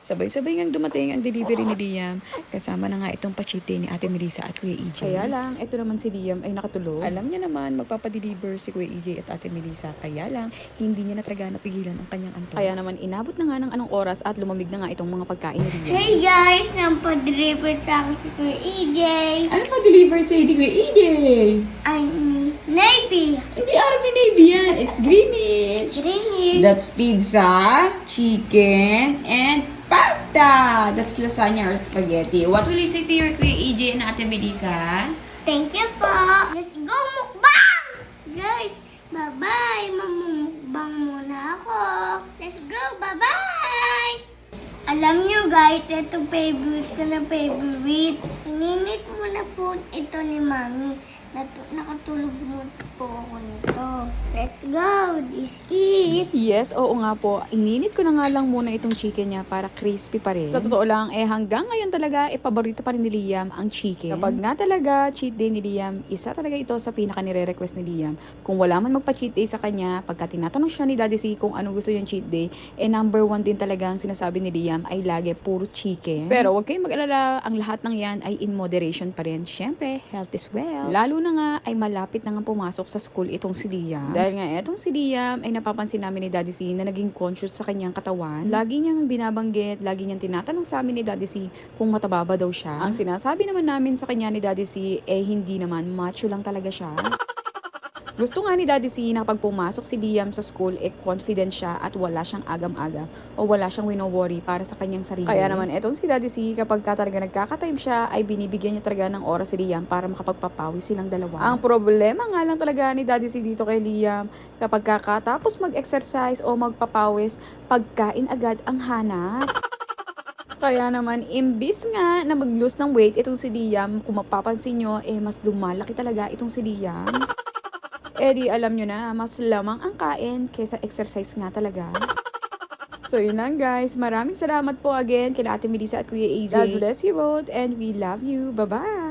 Sabay-sabay ngang dumating ang delivery ni Liam. Kasama na nga itong pachite ni Ate Melissa at Kuya EJ. Kaya lang, ito naman si Liam ay nakatulog. Alam niya naman magpapadeliver si Kuya EJ at Ate Melissa. Kaya lang, hindi niya na talaga napigilan ang kanyang antok. Kaya naman inabot na nga ng anong oras at lumamig na nga itong mga pagkain ni Liam. Hey guys! Nang-deliver sa akin si Kuya EJ. Ano pa deliver sa ni Kuya EJ? Ay, ni Navy. Hindi Army Navy yan. It's Greenwich. Green. That's pizza, chicken, and pasta. That's lasagna or spaghetti. What will you say to your Kuya EJ and Ate Melissa? Thank you po. Let's go mukbang! Guys, bye-bye. Mamumukbang muna ako. Let's go. Bye-bye! Alam nyo guys, ito favorite ko na favorite. Ininit mo na po ito ni Mami. Nakatulog mo po ako nito. Let's go. This is... Yes, oo nga po. Ininit ko na nga lang muna itong chicken niya para crispy pa rin. Sa totoo lang, hanggang ngayon talaga, paborito pa rin ni Liam ang chicken. Kapag na talaga cheat day ni Liam, isa talaga ito sa pinaka nire-request ni Liam. Kung wala man magpa-cheat day sa kanya, pagka tinatanong siya ni Daddy C kung anong gusto yung cheat day, number 1 din talaga ang sinasabi ni Liam ay lagi puro chicken. Pero huwag kayong mag-alala, ang lahat ng yan ay in moderation pa rin. Syempre, health is well. Lalo na nga ay malapit na nga pumasok sa school itong si Liam. Dahil nga itong si Liam ay napapansin namin ni Daddy C na naging conscious sa kanyang katawan. Lagi niyang binabanggit, lagi niyang tinatanong sa amin ni Daddy C kung mataba ba daw siya. Ang sinasabi naman namin sa kanya ni Daddy C hindi naman, macho lang talaga siya. Gusto nga ni Daddy C na kapag pumasok si Liam sa school, confident siya at wala siyang agam-agam o wala siyang wino-worry para sa kanyang sarili. Kaya naman etong si Daddy C, kapag talaga nagkaka-time siya, ay binibigyan niya talaga ng oras si Liam para makapagpapawi silang dalawa. Ang problema nga lang talaga ni Daddy C dito kay Liam, kapag kakatapos mag-exercise o magpapawis, pagkain agad ang hanap. Kaya naman, imbis nga na mag-lose ng weight itong si Liam, kung mapapansin nyo, mas lumalaki talaga itong si Liam. Di alam nyo na, mas lamang ang kain kaysa exercise nga talaga. So yun lang guys, maraming salamat po again kila Ate Melissa at Kuya AJ. God bless you both and we love you. Bye-bye!